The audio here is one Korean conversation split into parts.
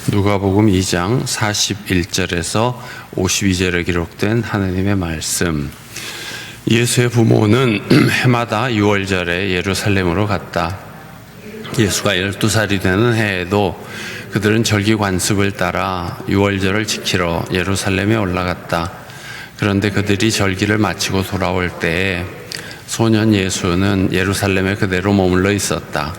누가복음 2장 41절에서 52절에 기록된 하나님의 말씀. 예수의 부모는 해마다 6월절에 예루살렘으로 갔다. 예수가 12살이 되는 해에도 그들은 절기 관습을 따라 6월절을 지키러 예루살렘에 올라갔다. 그런데 그들이 절기를 마치고 돌아올 때에 소년 예수는 예루살렘에 그대로 머물러 있었다.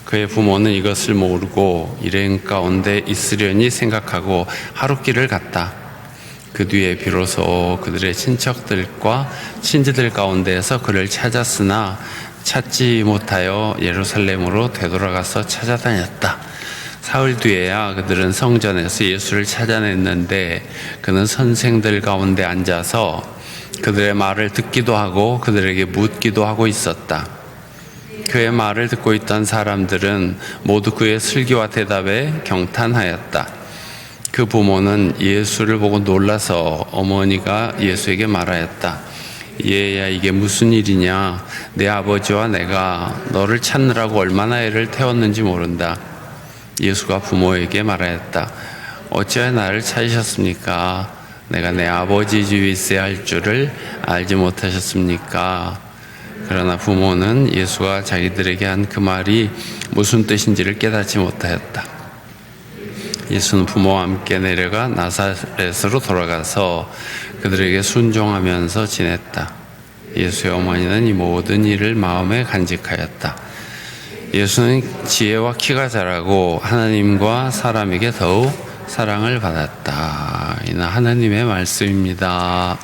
그의 부모는 이것을 모르고 일행 가운데 있으려니 생각하고 하룻길을 갔다. 그 뒤에 비로소 그들의 친척들과 친지들 가운데에서 그를 찾았으나 찾지 못하여 예루살렘으로 되돌아가서 찾아다녔다. 사흘 뒤에야 그들은 성전에서 예수를 찾아냈는데 그는 선생들 가운데 앉아서 그들의 말을 듣기도 하고 그들에게 묻기도 하고 있었다. 그의 말을 듣고 있던 사람들은 모두 그의 슬기와 대답에 경탄하였다. 그 부모는 예수를 보고 놀라서 어머니가 예수에게 말하였다. 얘야, 이게 무슨 일이냐? 내 아버지와 내가 너를 찾느라고 얼마나 애를 태웠는지 모른다. 예수가 부모에게 말하였다. 어찌하여 나를 찾으셨습니까? 내가 내 아버지 집에 있어야 할 줄을 알지 못하셨습니까? 그러나 부모는 예수가 자기들에게 한 그 말이 무슨 뜻인지를 깨닫지 못하였다. 예수는 부모와 함께 내려가 나사렛으로 돌아가서 그들에게 순종하면서 지냈다. 예수의 어머니는 이 모든 일을 마음에 간직하였다. 예수는 지혜와 키가 자라고 하나님과 사람에게 더욱 사랑을 받았다. 이는 하나님의 말씀입니다.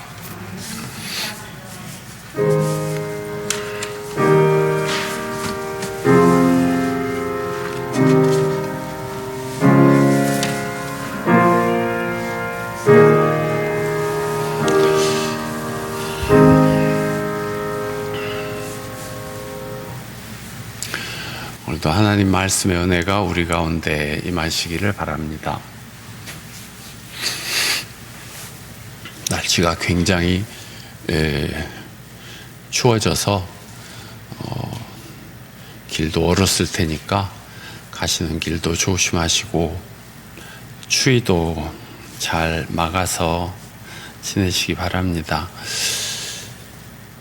오늘도 하나님 말씀의 은혜가 우리 가운데 임하시기를 바랍니다. 날씨가 굉장히 추워져서 길도 얼었을 테니까 가시는 길도 조심하시고 추위도 잘 막아서 지내시기 바랍니다.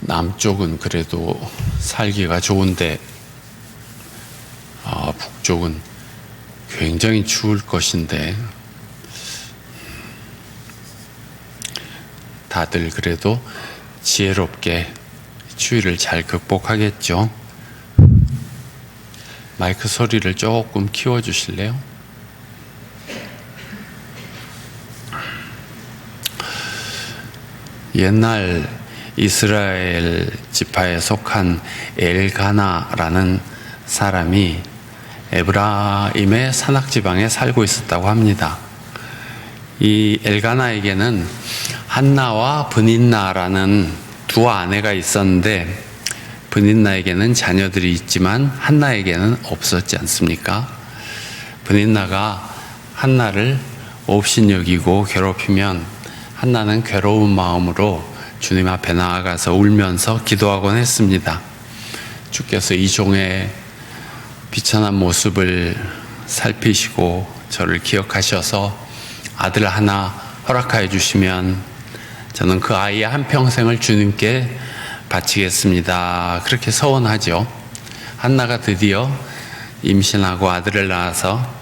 남쪽은 그래도 살기가 좋은데 북쪽은 굉장히 추울 것인데 다들 그래도 지혜롭게 추위를 잘 극복하겠죠. 마이크 소리를 조금 키워주실래요? 옛날 이스라엘 지파에 속한 엘가나라는 사람이 에브라임의 산악지방에 살고 있었다고 합니다. 이 엘가나에게는 한나와 브닌나라는 두 아내가 있었는데 브닌나에게는 자녀들이 있지만 한나에게는 없었지 않습니까? 브닌나가 한나를 업신여기고 괴롭히면 한나는 괴로운 마음으로 주님 앞에 나아가서 울면서 기도하곤 했습니다. 주께서 이 종의 비천한 모습을 살피시고 저를 기억하셔서 아들 하나 허락하여 주시면 저는 그 아이의 한평생을 주님께 바치겠습니다. 그렇게 서원하죠. 한나가 드디어 임신하고 아들을 낳아서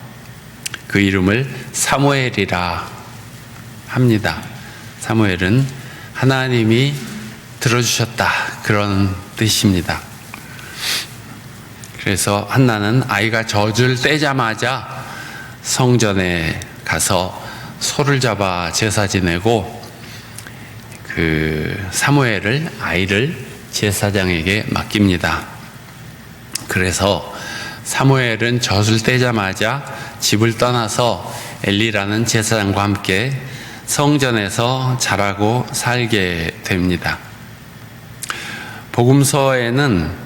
그 이름을 사무엘이라 합니다. 사무엘은 하나님이 들어주셨다, 그런 뜻입니다. 그래서 한나는 아이가 젖을 떼자마자 성전에 가서 소를 잡아 제사 지내고 그 사무엘을, 아이를 제사장에게 맡깁니다. 그래서 사무엘은 젖을 떼자마자 집을 떠나서 엘리라는 제사장과 함께 성전에서 자라고 살게 됩니다. 복음서에는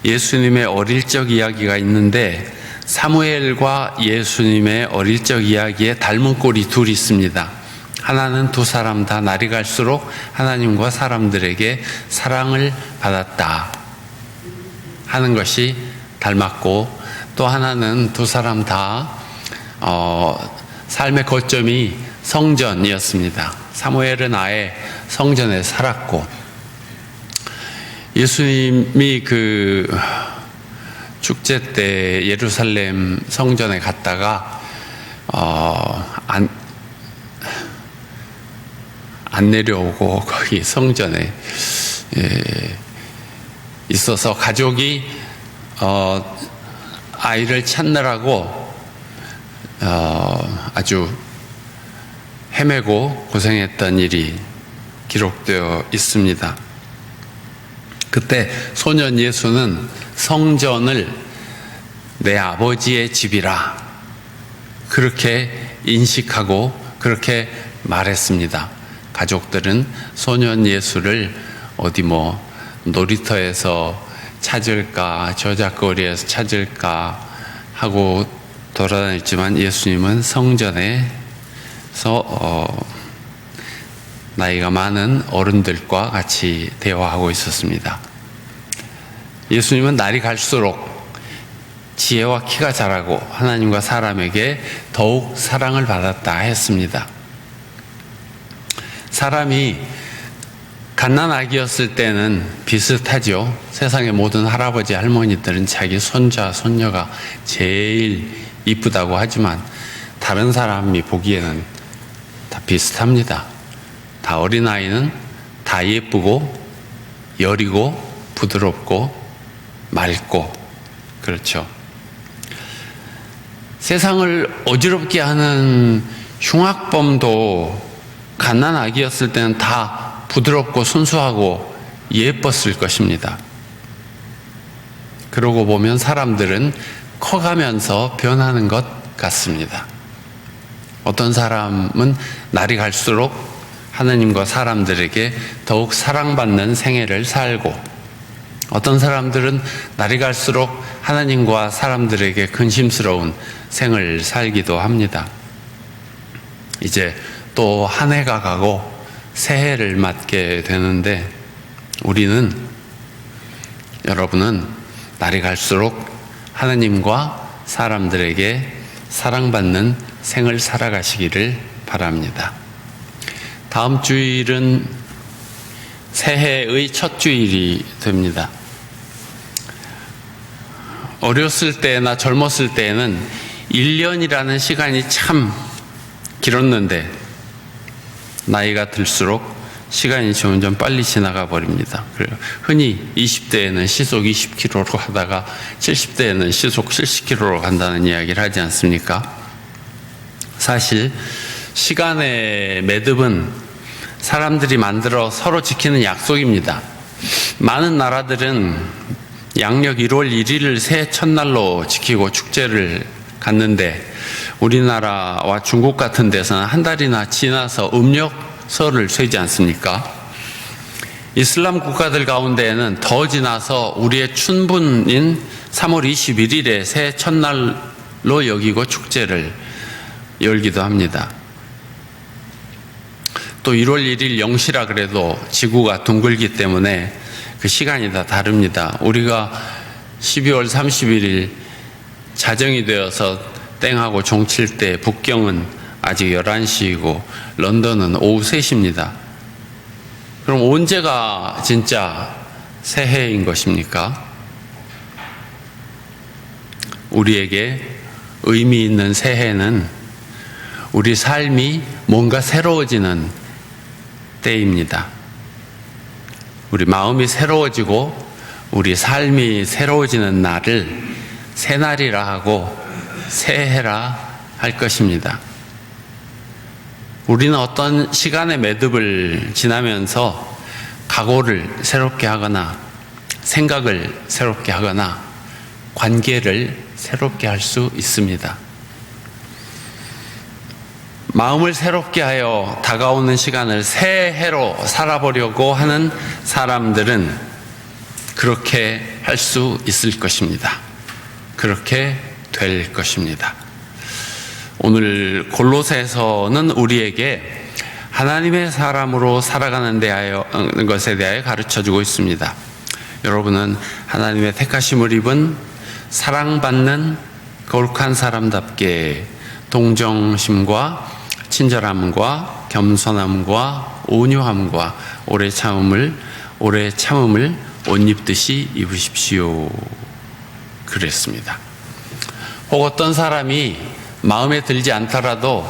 예수님의 어릴 적 이야기가 있는데 사무엘과 예수님의 어릴 적 이야기에 닮은 꼴이 둘이 있습니다. 하나는 두 사람 다 날이 갈수록 하나님과 사람들에게 사랑을 받았다 하는 것이 닮았고, 또 하나는 두 사람 다 삶의 거점이 성전이었습니다. 사무엘은 아예 성전에 살았고, 예수님이 그 축제 때 예루살렘 성전에 갔다가 안 내려오고 거기 성전에 있어서 가족이 아이를 찾느라고 아주 헤매고 고생했던 일이 기록되어 있습니다. 그때 소년 예수는 성전을 내 아버지의 집이라 그렇게 인식하고 그렇게 말했습니다. 가족들은 소년 예수를 어디 놀이터에서 찾을까, 저작거리에서 찾을까 하고 돌아다녔지만 예수님은 성전에서 나이가 많은 어른들과 같이 대화하고 있었습니다. 예수님은 날이 갈수록 지혜와 키가 자라고 하나님과 사람에게 더욱 사랑을 받았다 했습니다. 사람이 갓난아기였을 때는 비슷하죠. 세상의 모든 할아버지 할머니들은 자기 손자 손녀가 제일 이쁘다고 하지만 다른 사람이 보기에는 다 비슷합니다. 다 어린아이는 다 예쁘고 여리고 부드럽고 맑고 그렇죠. 세상을 어지럽게 하는 흉악범도 갓난아기였을 때는 다 부드럽고 순수하고 예뻤을 것입니다. 그러고 보면 사람들은 커가면서 변하는 것 같습니다. 어떤 사람은 날이 갈수록 하나님과 사람들에게 더욱 사랑받는 생애를 살고, 어떤 사람들은 날이 갈수록 하나님과 사람들에게 근심스러운 생을 살기도 합니다. 이제 또 한 해가 가고 새해를 맞게 되는데 여러분은 날이 갈수록 하나님과 사람들에게 사랑받는 생을 살아가시기를 바랍니다. 다음 주일은 새해의 첫 주일이 됩니다. 어렸을 때나 젊었을 때에는 1년이라는 시간이 참 길었는데 나이가 들수록 시간이 점점 빨리 지나가 버립니다. 흔히 20대에는 시속 20km로 하다가 70대에는 시속 70km로 간다는 이야기를 하지 않습니까? 사실 시간의 매듭은 사람들이 만들어 서로 지키는 약속입니다. 많은 나라들은 양력 1월 1일을 새해 첫날로 지키고 축제를 갖는데 우리나라와 중국 같은 데서는 한 달이나 지나서 음력설을 쇠지 않습니까? 이슬람 국가들 가운데에는 더 지나서 우리의 춘분인 3월 21일에 새해 첫날로 여기고 축제를 열기도 합니다. 또 1월 1일 0시라 그래도 지구가 둥글기 때문에 그 시간이 다 다릅니다. 우리가 12월 31일 자정이 되어서 땡하고 종칠 때 북경은 아직 11시이고 런던은 오후 3시입니다. 그럼 언제가 진짜 새해인 것입니까? 우리에게 의미 있는 새해는 우리 삶이 뭔가 새로워지는 때입니다. 우리 마음이 새로워지고 우리 삶이 새로워지는 날을 새날이라 하고 새해라 할 것입니다. 우리는 어떤 시간의 매듭을 지나면서 각오를 새롭게 하거나 생각을 새롭게 하거나 관계를 새롭게 할 수 있습니다. 마음을 새롭게 하여 다가오는 시간을 새해로 살아보려고 하는 사람들은 그렇게 할 수 있을 것입니다. 그렇게 될 것입니다. 오늘 골로새서는 우리에게 하나님의 사람으로 살아가는 것에 대하여 가르쳐주고 있습니다. 여러분은 하나님의 택하심을 입은 사랑받는 거룩한 사람답게 동정심과 친절함과 겸손함과 온유함과 오래 참음을 옷 입듯이 입으십시오. 그랬습니다. 혹 어떤 사람이 마음에 들지 않더라도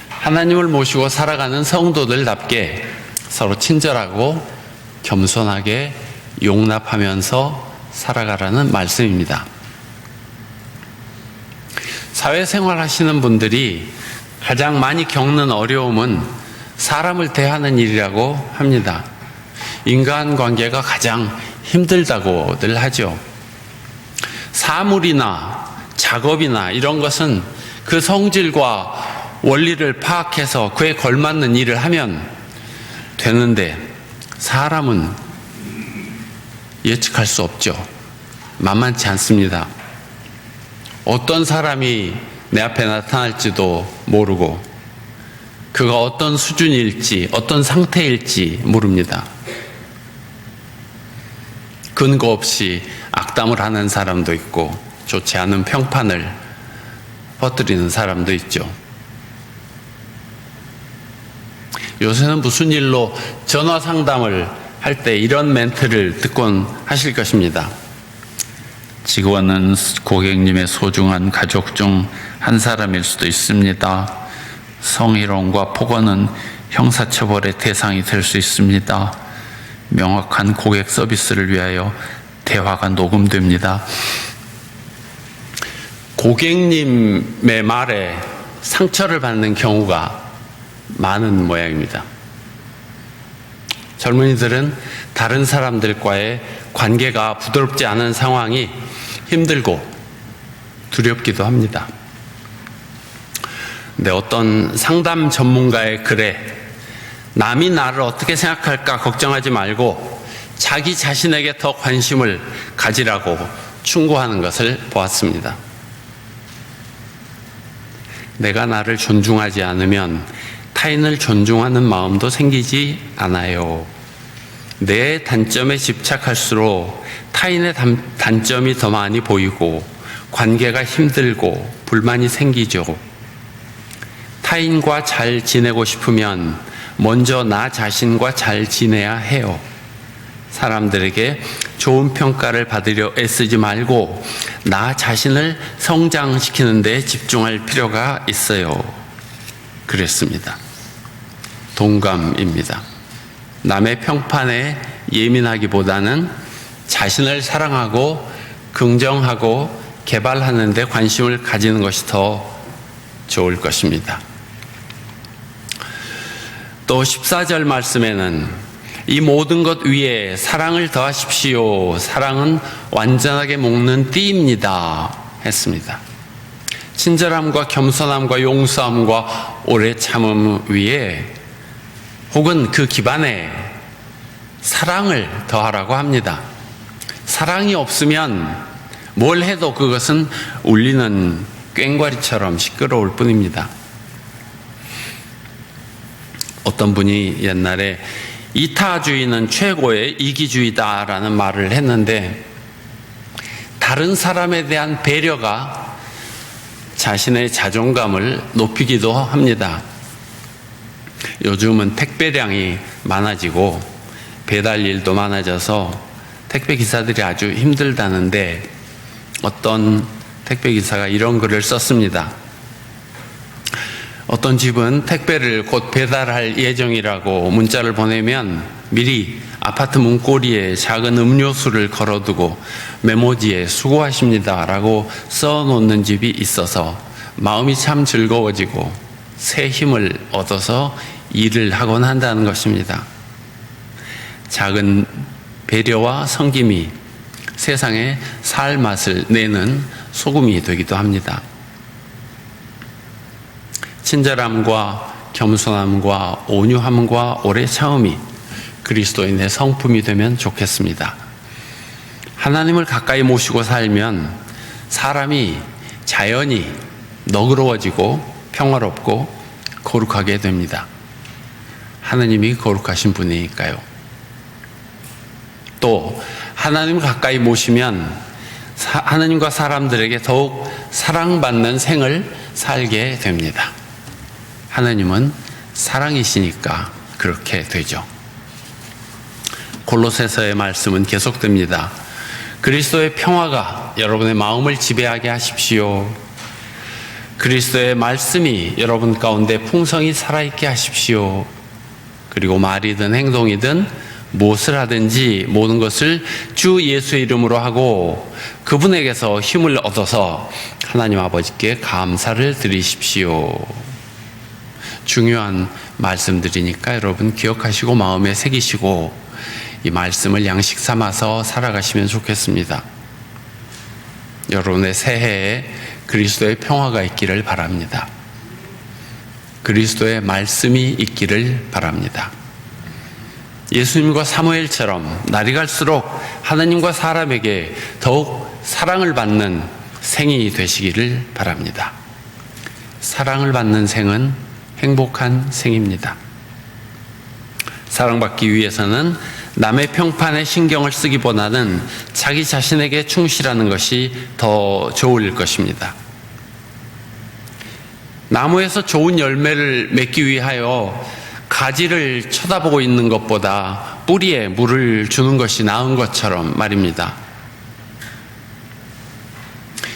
하나님을 모시고 살아가는 성도들답게 서로 친절하고 겸손하게 용납하면서 살아가라는 말씀입니다. 사회생활 하시는 분들이 가장 많이 겪는 어려움은 사람을 대하는 일이라고 합니다. 인간관계가 가장 힘들다고들 하죠. 사물이나 작업이나 이런 것은 그 성질과 원리를 파악해서 그에 걸맞는 일을 하면 되는데 사람은 예측할 수 없죠. 만만치 않습니다. 어떤 사람이 내 앞에 나타날지도 모르고 그가 어떤 수준일지 어떤 상태일지 모릅니다. 근거 없이 악담을 하는 사람도 있고 좋지 않은 평판을 퍼뜨리는 사람도 있죠. 요새는 무슨 일로 전화 상담을 할 때 이런 멘트를 듣곤 하실 것입니다. 직원은 고객님의 소중한 가족 중 한 사람일 수도 있습니다. 성희롱과 폭언은 형사처벌의 대상이 될 수 있습니다. 명확한 고객 서비스를 위하여 대화가 녹음됩니다. 고객님의 말에 상처를 받는 경우가 많은 모양입니다. 젊은이들은 다른 사람들과의 관계가 부드럽지 않은 상황이 힘들고 두렵기도 합니다. 근데 어떤 상담 전문가의 글에 남이 나를 어떻게 생각할까 걱정하지 말고 자기 자신에게 더 관심을 가지라고 충고하는 것을 보았습니다. 내가 나를 존중하지 않으면 타인을 존중하는 마음도 생기지 않아요. 내 단점에 집착할수록 타인의 단점이 더 많이 보이고 관계가 힘들고 불만이 생기죠. 타인과 잘 지내고 싶으면 먼저 나 자신과 잘 지내야 해요. 사람들에게 좋은 평가를 받으려 애쓰지 말고 나 자신을 성장시키는 데 집중할 필요가 있어요. 그랬습니다. 동감입니다. 남의 평판에 예민하기보다는 자신을 사랑하고 긍정하고 개발하는 데 관심을 가지는 것이 더 좋을 것입니다. 또 14절 말씀에는 이 모든 것 위에 사랑을 더하십시오. 사랑은 완전하게 묶는 띠입니다. 했습니다. 친절함과 겸손함과 용서함과 오래 참음 위에 혹은 그 기반에 사랑을 더하라고 합니다. 사랑이 없으면 뭘 해도 그것은 울리는 꽹과리처럼 시끄러울 뿐입니다. 어떤 분이 옛날에 이타주의는 최고의 이기주의다라는 말을 했는데 다른 사람에 대한 배려가 자신의 자존감을 높이기도 합니다. 요즘은 택배량이 많아지고 배달 일도 많아져서 택배 기사들이 아주 힘들다는데 어떤 택배 기사가 이런 글을 썼습니다. 어떤 집은 택배를 곧 배달할 예정이라고 문자를 보내면 미리 아파트 문고리에 작은 음료수를 걸어두고 메모지에 수고하십니다 라고 써놓는 집이 있어서 마음이 참 즐거워지고 새 힘을 얻어서 일을 하곤 한다는 것입니다. 작은 배려와 섬김이 세상에 살 맛을 내는 소금이 되기도 합니다. 친절함과 겸손함과 온유함과 오래 참음이 그리스도인의 성품이 되면 좋겠습니다. 하나님을 가까이 모시고 살면 사람이 자연히 너그러워지고 평화롭고 거룩하게 됩니다. 하나님이 거룩하신 분이니까요. 또 하나님을 가까이 모시면 하나님과 사람들에게 더욱 사랑받는 생을 살게 됩니다. 하나님은 사랑이시니까 그렇게 되죠. 골로새서의 말씀은 계속됩니다. 그리스도의 평화가 여러분의 마음을 지배하게 하십시오. 그리스도의 말씀이 여러분 가운데 풍성히 살아있게 하십시오. 그리고 말이든 행동이든 무엇을 하든지 모든 것을 주 예수의 이름으로 하고 그분에게서 힘을 얻어서 하나님 아버지께 감사를 드리십시오. 중요한 말씀들이니까 여러분 기억하시고 마음에 새기시고 이 말씀을 양식 삼아서 살아가시면 좋겠습니다. 여러분의 새해에 그리스도의 평화가 있기를 바랍니다. 그리스도의 말씀이 있기를 바랍니다. 예수님과 사무엘처럼 날이 갈수록 하나님과 사람에게 더욱 사랑을 받는 생이 되시기를 바랍니다. 사랑을 받는 생은 행복한 생입니다. 사랑받기 위해서는 남의 평판에 신경을 쓰기보다는 자기 자신에게 충실하는 것이 더 좋을 것입니다. 나무에서 좋은 열매를 맺기 위하여 가지를 쳐다보고 있는 것보다 뿌리에 물을 주는 것이 나은 것처럼 말입니다.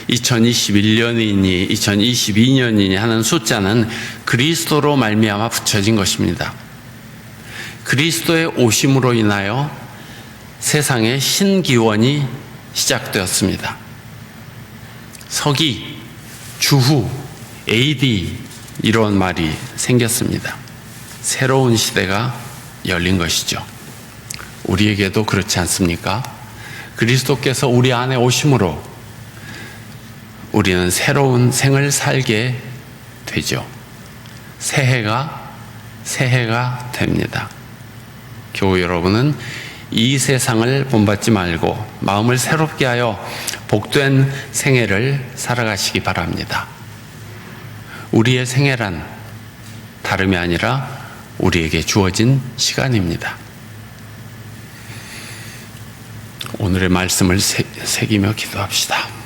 2021년이니 2022년이니 하는 숫자는 그리스도로 말미암아 붙여진 것입니다. 그리스도의 오심으로 인하여 세상에 신기원이 시작되었습니다. 서기, 주후, AD 이런 말이 생겼습니다. 새로운 시대가 열린 것이죠. 우리에게도 그렇지 않습니까? 그리스도께서 우리 안에 오심으로 우리는 새로운 생을 살게 되죠. 새해가 됩니다. 교우 여러분은 이 세상을 본받지 말고 마음을 새롭게 하여 복된 생애를 살아가시기 바랍니다. 우리의 생애란 다름이 아니라 우리에게 주어진 시간입니다. 오늘의 말씀을 새기며 기도합시다.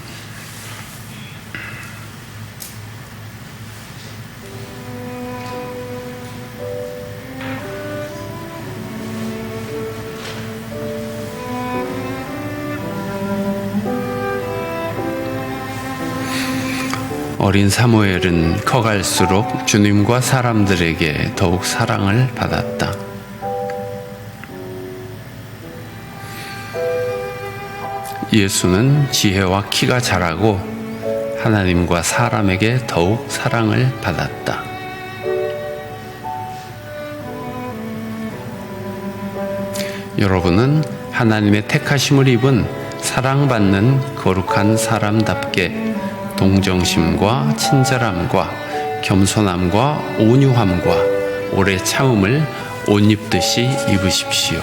어린 사무엘은 커갈수록 주님과 사람들에게 더욱 사랑을 받았다. 예수는 지혜와 키가 자라고 하나님과 사람에게 더욱 사랑을 받았다. 여러분은 하나님의 택하심을 입은 사랑받는 거룩한 사람답게 동정심과 친절함과 겸손함과 온유함과 오래 참음을 옷 입듯이 입으십시오.